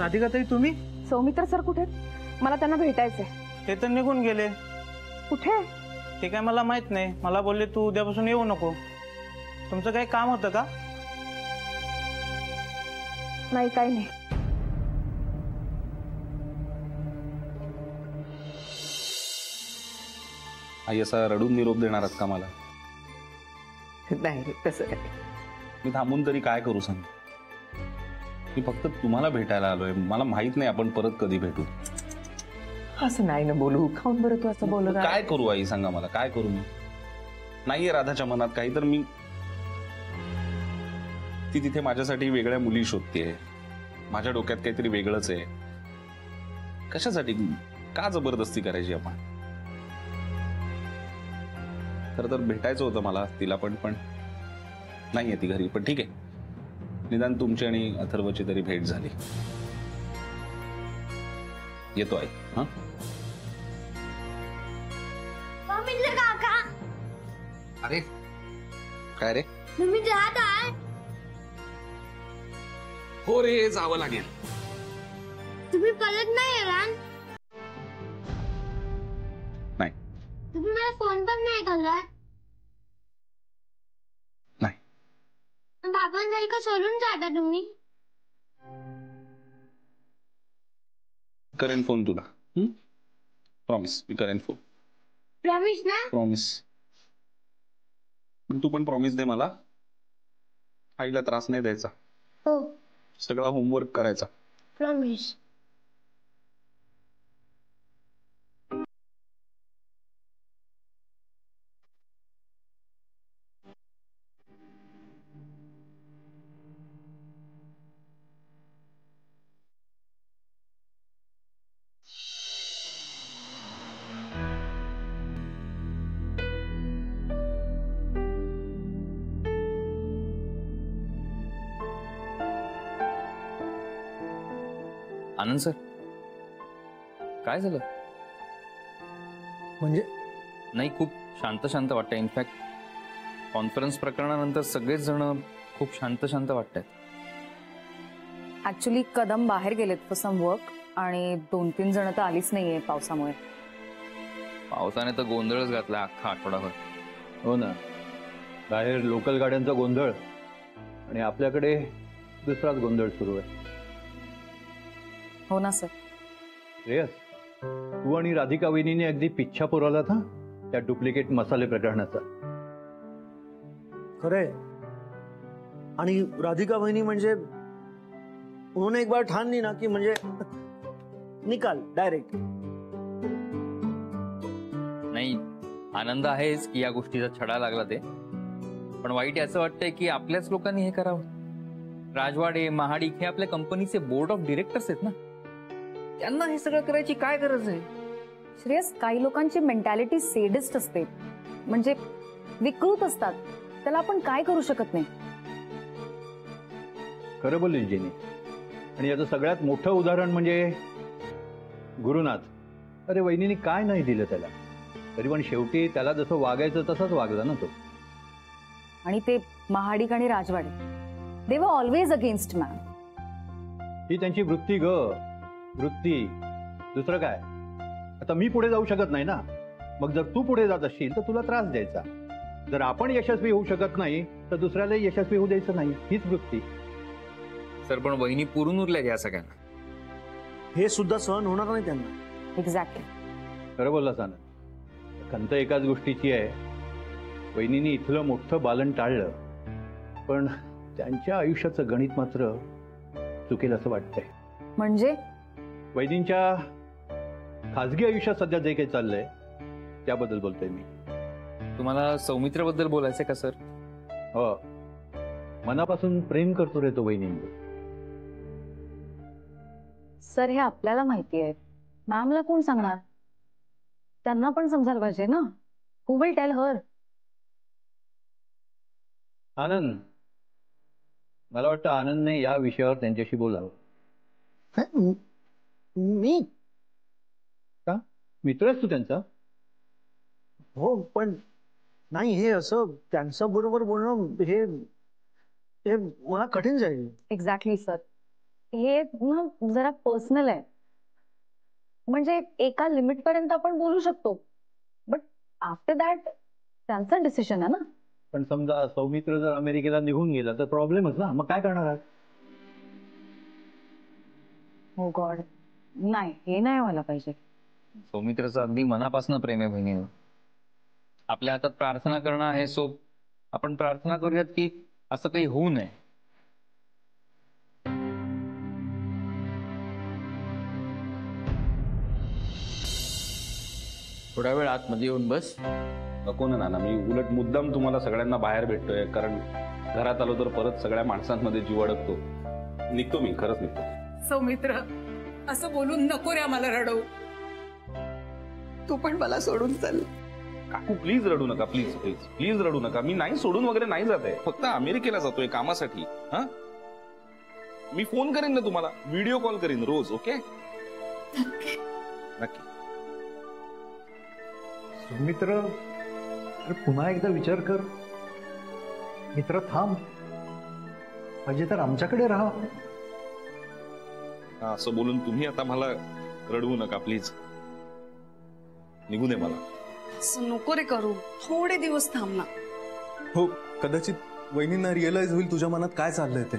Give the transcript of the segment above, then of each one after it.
राधिकाताई तुम्ही? सौमित्र सर कुठे? मला त्यांना भेटायचंय. ते तर निघून गेले. कुठे? ते काय मला माहित नाही. मला बोलले तू उद्यापासून येऊ नको. तुमचं काही काम होतं का? नाही, काही नाही. आई असा रडून निरोप देणार का मला? नाही तसं काय. मी थांबून तरी काय करू सांग? मी फक्त तुम्हाला भेटायला आलोय. मला माहित नाही आपण परत कधी भेटू. असं नाही ना बोलू. खाऊन बरं तू असं बोलू. काय करू आई सांगा मला, काय करू मी? नाहीये राधाच्या मनात काही तर मी ती तिथे माझ्यासाठी वेगळ्या मुली शोधतेय. माझ्या डोक्यात काहीतरी वेगळंच आहे. कशासाठी, का जबरदस्ती करायची आपण? खरं तर भेटायचं होतं मला तिला, पण नाहीये ती घरी. पण ठीक आहे, निदान तुमची आणि अथर्वची तरी भेट झाली. येतो आई. हा काका. अरे काय रे? तुम्ही जात आहे? हो रे, जावं लागेल. तुम्ही परत नाही येणार? नाही. तुम्ही मला फोन पण नाही करत? नाही. बाबांना का सोडून जाता तुम्ही? करेन फोन तुला. प्रॉमिस, मी करेन फोन. प्रॉमिस ना? प्रॉमिस. तू पण प्रॉमिस दे मला. आईला त्रास नाही द्यायचा. हो. सगळा होमवर्क करायचा. प्रॉमिस. आनंद सर, काय झालं? म्हणजे नाही, खूप शांत शांत वाटतंय. इनफॅक्ट कॉन्फरन्स प्रकरणानंतर सगळेच जण खूप शांत शांत वाटतात. ऍक्च्युली कदम बाहेर गेलेत फॉर सम वर्क आणि 2-3 जण तर आलीच नाहीये पावसामुळे. पावसाने तर गोंधळच घातला अख्खा आठवडाभर. हो ना, बाहेर लोकल गाड्यांचा गोंधळ आणि आपल्याकडे दुसराच गोंधळ सुरू आहे. हो ना सर. श्रेयस, तू आणि राधिका वहिनीने अगदी पिच्छा पुरवला था त्या डुप्लिकेट मसाले प्रकरणाचा. खरंय. आणि राधिका वहिनी म्हणजे उन्होंने एक बार ठान ली ना की म्हणजे निकाल डायरेक्ट. नाही, आनंद आहेच की या गोष्टीचा छडा लागला ते. पण वाईट याचं वाटतंय की आपल्याच लोकांनी हे करावं. राजवाडे, महाडिक हे आपल्या कंपनीचे बोर्ड ऑफ डिरेक्टर्स आहेत ना, त्यांना हे सगळं करायची काय गरज आहे? श्रेयस, काही लोकांची मेंटॅलिटी सेडिस्ट असते, म्हणजे विकृत असतात. त्याला आपण काय करू शकत नाही. खरं बोलली जेनी. आणि याचं सगळ्यात मोठं उदाहरण म्हणजे गुरुनाथ. अरे वहिनीने काय नाही दिलं त्याला, तरी पण शेवटी त्याला जसं वागायचं तसंच वागला ना तो. आणि ते महाडिक आणि राजवाडे, दे वर ऑलवेज अगेन्स्ट मॅन. ही त्यांची वृत्ती ग, वृत्ती. दुसरं काय? आता मी पुढे जाऊ शकत नाही ना. मग जर तू पुढे जात असशील तर तुला त्रास द्यायचा. जर आपण यशस्वी होऊ शकत नाही तर दुसऱ्याला यशस्वी होऊ द्यायचं नाही. हीच वृत्ती. सर, पण वहिनी पुरून उरल्या या सगळ्यांना. हे सुद्धा सहन होणार नाही त्यांना. एक्झॅक्टली. खरं बोललास आनंद. खंत एकाच गोष्टीची आहे, वहिनीने इथलं मोठं बालन टाळलं, पण त्यांच्या आयुष्याचं गणित मात्र चुकेल असं वाटतंय. म्हणजे वहिनींच्या खाजगी आयुष्यात सध्या जे काही चाललंय त्याबद्दल बोलतोय मी. तुम्हाला सौमित्र बद्दल बोलायचंय का सर? हो, मनापासून प्रेम करतो रे तो वहिनींवर. सर, हे आपल्याला माहिती आहे. मॅमला कोण सांगणार? त्यांना पण समजायला पाहिजे ना. हु विल टेल हर? आनंद, मला वाटतं आनंदने या विषयावर त्यांच्याशी बोलावं. मी का? मित्र आहेस तू त्यांचा? हो, पण नाही, हे असं त्यांच्या बरोबर बोलणं हे मला कठीण जाईल. Exactly sir. हे ना जरा पर्सनल आहे. म्हणजे एका लिमिट पर्यंत आपण बोलू शकतो, बट आफ्टर दॅट त्यांचा डिसिजन आहे ना. पण समजा सौमित्र जर अमेरिकेला निघून गेला तर प्रॉब्लेमच ना, मग काय करणार आहात? हो गॉड, नाही हे नाही व्हायला पाहिजे. सौमित्रचं अगदी मनापासून प्रेम आहे बहिणीवर. आपल्या हातात प्रार्थना करणं आहे, सो आपण प्रार्थना करूयात की असं काही होऊ नये. थोडा वेळ आतमध्ये येऊन बस. नको ना नाना, मी उलट मुद्दाम तुम्हाला सगळ्यांना बाहेर भेटतोय, कारण घरात आलो तर परत सगळ्या माणसांमध्ये जीव अडकतो. निघतो मी, खरंच निघतो. सौमित्र, असं बोलून नको रे आम्हाला रडवू. तू पण मला सोडून चल. काकू प्लीज रडू नका, प्लीज प्लीज प्लीज रडू नका. मी नाही सोडून वगैरे नाही जात आहे, फक्त अमेरिकेला जातोय कामासाठी. हा, मी फोन करेन ना तुम्हाला, व्हिडिओ कॉल करीन रोज. ओके, नक्की. सौमित्र, अरे पुन्हा एकदा विचार कर. मित्र थांब, पाहिजे तर आमच्याकडे राहा. असं बोलून तुम्ही आता मला रडवू नका प्लीज. निघू दे मला. असं नको रे करू, थोडे दिवस थांब ना. हो, कदाचित वहिनींना रिअलाइज होईल तुझ्या मनात काय चाललंय ते.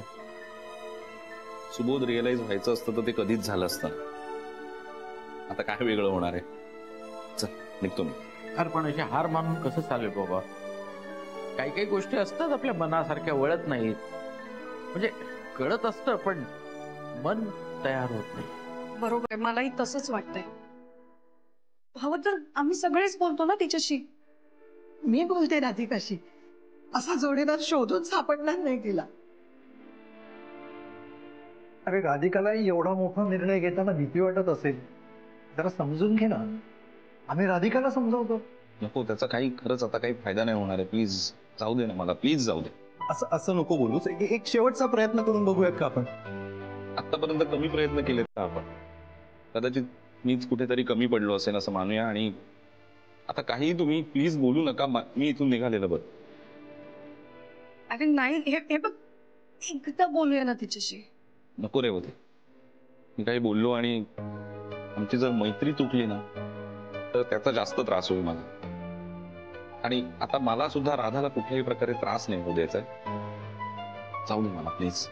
सुबोध, रिअलाइज व्हायचं असतं तर ते कधीच झालं असतं. आता काय वेगळं होणार आहे. चल, निघतो मी. अरे पण अशी हार मानून कसं चालेल बाबा. काही काही गोष्टी असतात आपल्या मनासारख्या वळत नाहीत. म्हणजे कळत असतं पण मन तयार होत नाही. बरोबर आहे, मलाही तसंच वाटतंय. हवं तर आम्ही सगळेच बोलतो ना तिच्याशी. मी बोलते राधिकाशी. असा जोडीदार शोधून सापडणार नाही तिला. अरे राधिकाला एवढा मोठा निर्णय घेताना भीती वाटत असेल, जरा समजून घे ना. आम्ही राधिकाला समजावतो. नको, त्याचा काही खरंच आता काही फायदा नाही होणार आहे. प्लीज जाऊ दे ना मला, प्लीज जाऊ दे. असं नको बोलूस. एक शेवटचा प्रयत्न करून बघूयात का आपण. आतापर्यंत कमी प्रयत्न केलेत का आपण? कदाचित मीच कुठेतरी कमी पडलो असेल असं मानूया. आणि आता काही तुम्ही प्लीज बोलू नका. मी इथून निघालेलं बरं. अरे नाही, हे बघ, एकदा बोलूया ना तिच्याशी. नको रे होते. मी काही बोललो आणि आमची जर मैत्री तुटली ना तर त्याचा जास्त त्रास होईल मला. आणि आता मला सुद्धा राधाला कुठल्याही प्रकारे त्रास नाही होऊ द्यायचा. जाऊ दे मला प्लीज.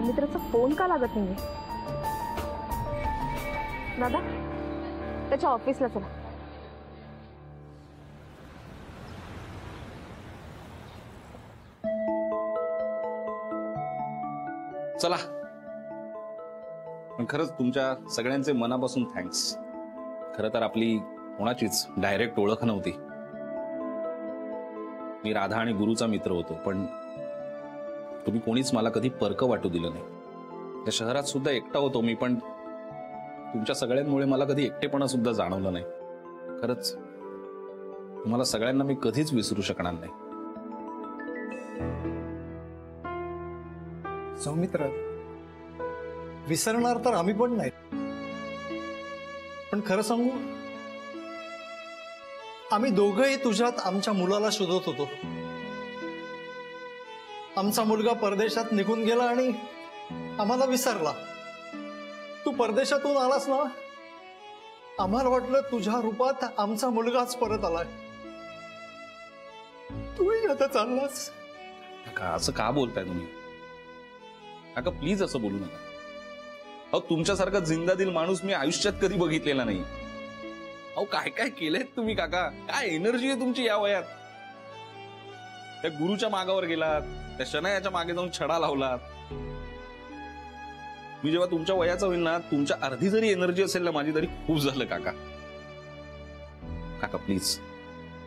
मित्राचा फोन का लागत नाहीये? दादा, त्याच्या ऑफिसला चला. चला. पण खरंच तुमच्या सगळ्यांचे मनापासून थँक्स. खरं तर आपली कोणाचीच डायरेक्ट ओळख नव्हती. मी राधा आणि गुरुचा मित्र होतो, पण तुम्ही कोणीच मला कधी परक वाटू दिलं नाही. त्या शहरात सुद्धा एकटा होतो मी, पण तुमच्या सगळ्यांमुळे मला कधी एकटेपणा सुद्धा जाणवलं नाही. खरंच तुम्हाला सगळ्यांना मी कधीच विसरू शकणार नाही. सौमित्र, विसरणार तर आम्ही पण नाही. पण खरं सांगू, आम्ही दोघंही तुझ्यात आमच्या मुलाला शोधत होतो. आमचा मुलगा परदेशात निघून गेला आणि आम्हाला विसरला. तू परदेशातून आलास ना, आम्हाला वाटलं तुझ्या रूपात आमचा मुलगाच परत आलाय. तूही आता चाललास. का असं का बोलताय तुम्ही? काका प्लीज असं बोलू नका. अहो, तुमच्यासारखा जिंदादिल माणूस मी आयुष्यात कधी बघितलेला नाही. अहो, काय काय केलंय तुम्ही काका. काय एनर्जी आहे तुमची या वयात. त्या गुरुच्या मागावर गेलात, त्या शनायाच्या मागे जाऊन छडा लावलात. मी जेव्हा तुमच्या वयाचा होईल ना, तुमच्या अर्धी जरी एनर्जी असेल ना माझी, तरी खूप झालं काका. काका प्लीज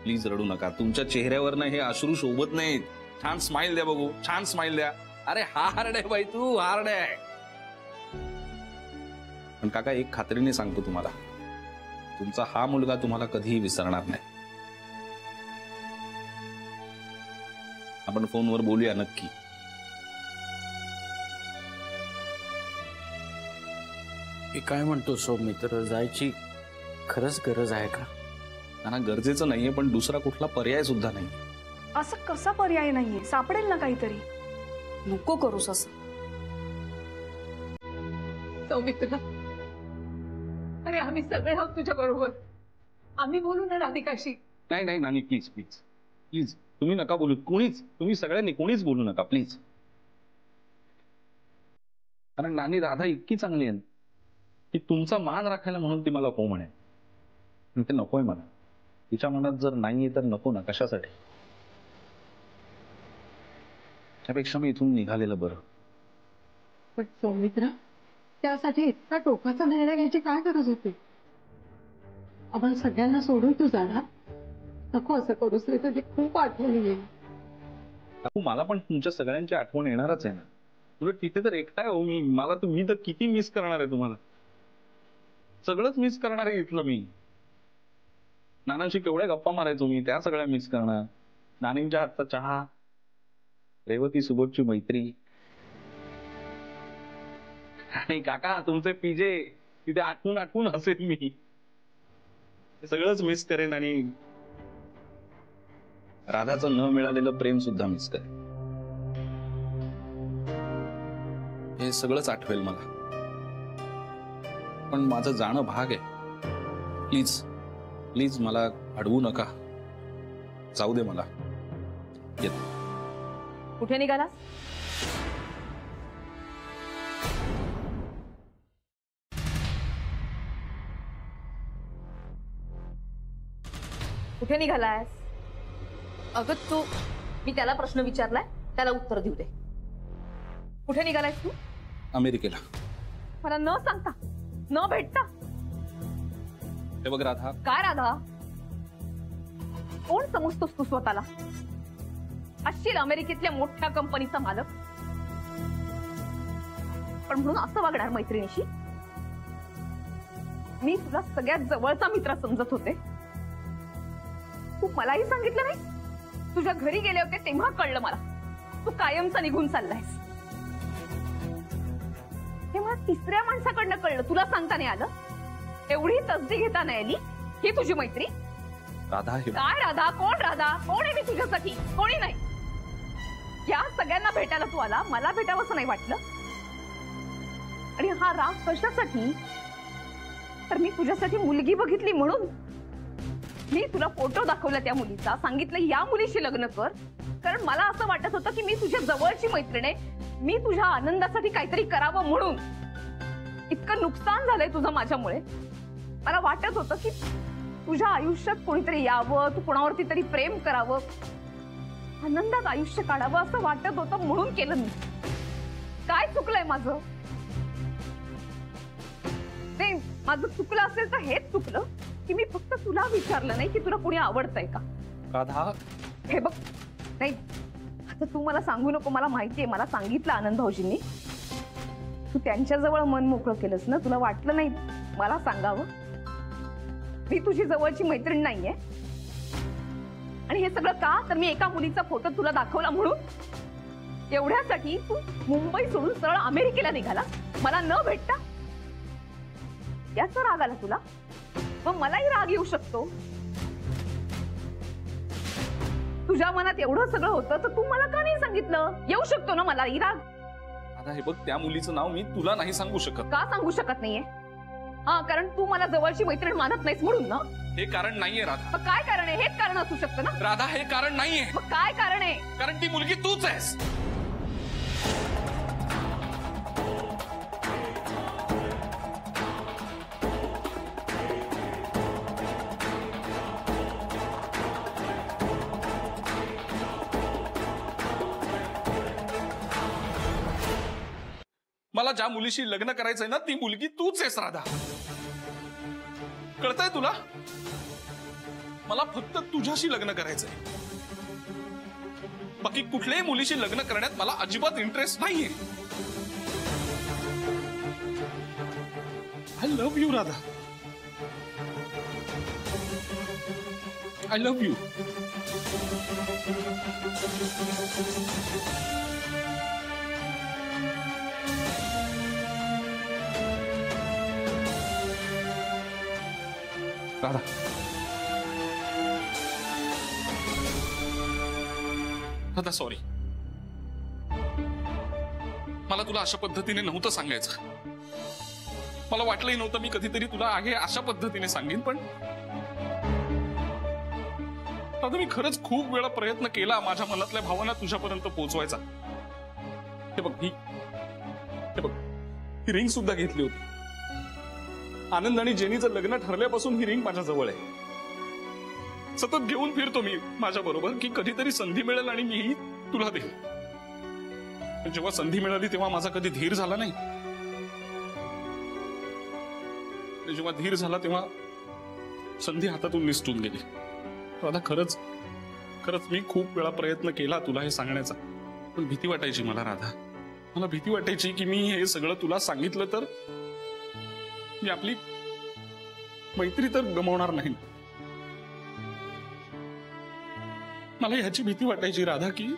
प्लीज रडू नका. तुमच्या चेहऱ्यावर ना हे अश्रू शोभत नाहीत. छान स्माइल द्या बघू, छान स्माइल द्या. अरे हार्ड आहे बाई, तू हार्ड आहे. पण काका एक खात्रीने सांगतो तुम्हाला, तुमचा हा मुलगा तुम्हाला कधीही विसरणार नाही. आपण फोनवर बोलूया नक्की. मी काय म्हणतो सौमित्र, जायची खरंच गरज आहे का? त्यांना गरजेचं नाहीये, पण दुसरा कुठला पर्याय सुद्धा नाही. असं कसा पर्याय नाहीये, सापडेल ना काहीतरी. नको करूस असं. सौमित्र, अरे आम्ही सगळे आहोत तुझ्या बरोबर. आम्ही बोलू ना राधिकाशी. नाही नाही नानी, प्लीज प्लीज प्लीज तुम्ही नका बोलू. तुम्ही सगळ्यांनी कोणीच बोलू नका प्लीज. कारण नानी राधा इतकी चांगली आहे की तुमचा मान राखायला म्हणून ती मला हो म्हणे. ते नकोय मला. तिच्या मनात जर नाहीये तर नको ना, कशासाठी. त्यापेक्षा मी इथून निघालेलं बरं. पण सौमित्र, त्यासाठी इतका टोकाचा निर्णय घ्यायची काय गरज होती? आपण सगळ्यांना सोडून तू जाणार? नको असं करूस रे, तुझी खूप आठवण येईल. मला पण तुमच्या सगळ्यांची आठवण येणारच आहे ना. उलट तिथे तर एकटाय हो मी. मला तुम्ही तर किती मिस करणार आहे. तुम्हाला सगळंच मिस करणार आहे इथलं मी. नानांशी केवढ्या गप्पा मारायचो मी, त्या सगळ्या मिस करणार. नानींच्या हातचा चहा, रेवती सोबतची मैत्री, आणि काका तुमचे पीजे तिथे आठवून आठवून हसेन मी. हे सगळंच मिस करेन. आणि राधाचं न मिळालेलं प्रेम सुद्धा मिस करेन. हे सगळंच आठवेल मला. पण माझं जाणं भाग आहे. प्लीज प्लीज मला अडवू नका. जाऊ दे मला. येतो. कुठे निघाला? कुठे निघालायस? अगं तू, मी त्याला प्रश्न विचारलाय, त्याला उत्तर देऊ दे. कुठे निघालायस तू? अमेरिकेला. मला न सांगता, न भेटता? हे बघ राधा. काय राधा? कोण समजतोस तू स्वतःला? असशील अमेरिकेतल्या मोठ्या कंपनीचा मालक, पण म्हणून असं वागणार मैत्रिणीशी? मी तुला सगळ्यात जवळचा मित्र समजत होते. तू मलाही सांगितलं नाही. तुझ्या घरी गेले होते तेव्हा कळलं मला तू कायमचा निघून चाललायस. हे मला तिसऱ्या माणसाकडनं कळलं, तुला सांगता नाही आलं. एवढी तसदी घेता नाही आली. ही तुझी मैत्री? राधा. काय राधा? कोण राधा? कोण आहे मी तुझ्यासाठी? कोणी नाही. या सगळ्यांना भेटायला तू आला, मला भेटावंसं नाही वाटलं. आणि हा राग कशासाठी? तर मी तुझ्यासाठी मुलगी बघितली म्हणून. मी तुला फोटो दाखवला त्या मुलीचा, सांगितलं या मुलीशी लग्न कर, कारण मला असं वाटत होतं की मी तुझ्या जवळची मैत्रीण आहे, मी तुझ्या आनंदासाठी काहीतरी करावं म्हणून. इतकं नुकसान झालंय तुझं माझ्यामुळे. मला वाटत होतं की तुझ्या आयुष्यात कोणीतरी यावं, तू कोणावरती तरी प्रेम करावं, आनंदात आयुष्य काढावं असं वाटत होतं म्हणून केलं मी. काय चुकलंय माझं? ते माझं चुकलं असेल तर हेच चुकलं की मी फक्त तुला विचारलं नाही की तुला कोणी आवडतंय का. राधा. हे बघ, नाही आता तू मला सांगू नको, मला माहितीये. मला सांगितलं आनंद भाऊजींनी. तू त्यांच्याजवळ मन मोकळं केलंस ना, तुला वाटलं नाही मला सांगावं? मी तुझी जवळची मैत्रीण नाहीये. आणि हे सगळं का? तर मी एका मुलीचा फोटो तुला दाखवला म्हणून. एवढ्यासाठी तू मुंबई सोडून सरळ अमेरिकेला निघाला मला न भेटता? याचा राग आला तुला? मग मलाही राग येऊ शकतो. तुझ्या मनात एवढं सगळं होतं तर तू मला का नाही सांगितलं? येऊ शकतो ना मलाही राग. आता हे बघ, त्या मुलीचं नाव मी तुला नाही सांगू शकत. का सांगू शकत नाहीये? हा, कारण तू मला जवळची मैत्रीण मानत नाहीस म्हणून ना? हे कारण नाहीये राधा. मग काय कारण आहे? हेच कारण असू शकतं ना? राधा हे कारण नाहीये. मग काय कारण आहे? कारण ती मुलगी तूच आहेस. मला ज्या मुलीशी लग्न करायचंय ना, ती मुलगी तूच आहेस राधा. कळतंय तुला? मला फक्त तुझ्याशी लग्न करायचंय. बाकी कुठल्याही मुलीशी लग्न करण्यात मला अजिबात इंटरेस्ट नाहीये. Love you Radha. I love you. Radha, Radha sorry. मला तुला अशा पद्धतीने नव्हतं सांगायचं. मला वाटलंही नव्हतं मी कधीतरी तुला आहे अशा पद्धतीने सांगेन, पण राधा मी खरंच खूप वेळा प्रयत्न केला माझ्या मनातल्या भावना तुझ्यापर्यंत पोहोचवायचा. हे बघ ही रिंग सुद्धा घेतली होती. आनंद आणि जेनीचं लग्न ठरल्यापासून ही रिंग माझ्या जवळ आहे. सतत घेऊन फिरतो मी माझ्या बरोबर की कधीतरी संधी मिळेल आणि मीही तुला देईन. जेव्हा संधी मिळाली तेव्हा माझा कधी धीर झाला नाही. जेव्हा धीर झाला तेव्हा संधी हातातून निसटून गेली. राधा खरंच मी खूप वेळा प्रयत्न केला तुला हे सांगण्याचा, पण भीती वाटायची मला. राधा, मला भीती वाटायची की मी हे सगळं तुला सांगितलं तर मी आपली मैत्री तर गमावणार नाही. मला ह्याची भीती वाटायची राधा की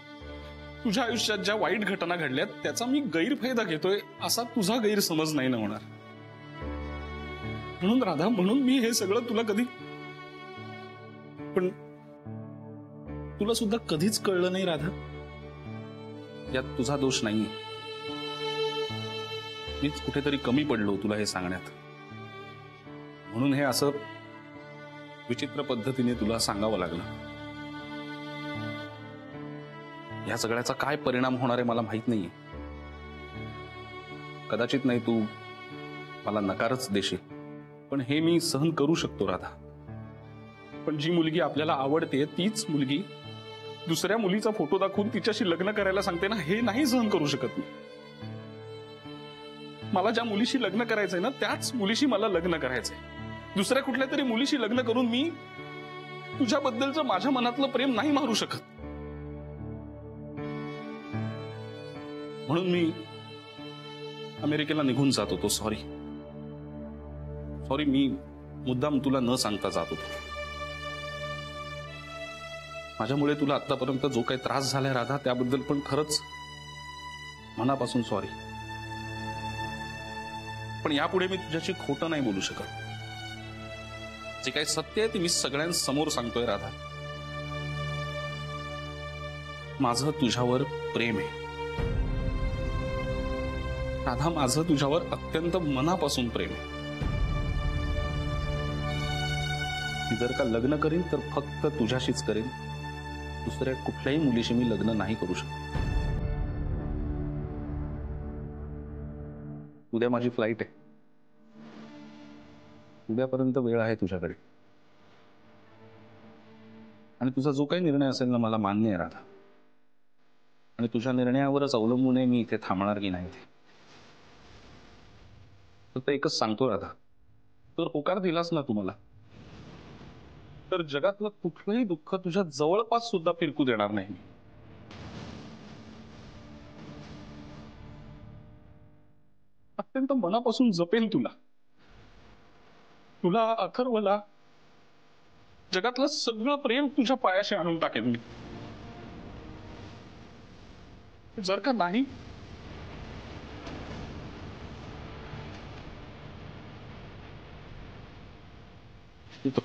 तुझ्या आयुष्यात ज्या वाईट घटना घडल्यात त्याचा मी गैरफायदा घेतोय असा तुझा गैरसमज नाही ना होणार. म्हणून राधा, म्हणून मी हे सगळं तुला कधी, पण तुला सुद्धा कधीच कळलं नाही राधा. यात तुझा दोष नाहीये. मीच कुठेतरी कमी पडलो तुला हे सांगण्यात. म्हणून हे असं विचित्र पद्धतीने तुला सांगावं लागलं. या सगळ्याचा काय परिणाम होणार आहे मला माहित नाहीये. कदाचित नाही तू मला नकारच देशील, पण हे मी सहन करू शकतो राधा. पण जी मुलगी आपल्याला आवडते तीच मुलगी दुसऱ्या मुलीचा फोटो दाखवून तिच्याशी लग्न करायला सांगते ना, हे नाही सहन करू शकत मी. मला ज्या मुलीशी लग्न करायचंय ना त्याच मुलीशी मला लग्न करायचंय. दुसऱ्या कुठल्या तरी मुलीशी लग्न करून मी तुझ्याबद्दलचं माझ्या मनातलं प्रेम नाही मारू शकत. म्हणून मी अमेरिकेला निघून जात होतो. सॉरी, मी मुद्दाम तुला न सांगता जात होतो. माझ्यामुळे तुला आतापर्यंत जो काही त्रास झालाय राधा त्याबद्दल पण खरंच मनापासून सॉरी. पण यापुढे मी तुझ्याशी खोटं नाही बोलू शकत. जे काही सत्य आहे ते मी सगळ्यांसमोर सांगतोय राधा. माझं तुझ्यावर प्रेम आहे राधा. माझं तुझ्यावर अत्यंत मनापासून प्रेम आहे. मी जर का लग्न करीन तर फक्त तुझ्याशीच करेन. दुसऱ्या कुठल्याही मुलीशी मी लग्न नाही करू शकत. उद्या माझी फ्लाईट आहे. उद्यापर्यंत वेळ आहे तुझ्याकडे. आणि तुझा जो काही निर्णय असेल ना मला मान्य आहे राधा. आणि तुझ्या निर्णयावरच अवलंबून आहे मी इथे थांबणार की नाही. फक्त एकच सांगतो राधा, तर होकार दिलास ना तुम्हाला तर जगातलं कुठलंही दुःख तुझ्या जवळपास सुद्धा फिरकू देणार नाही. अत्यंत मनापासून जपेल तुला. तुला अथर्वला जगातलं सगळं प्रेम तुझ्या पायाशी आणून टाकेन मी. जर का नाही तो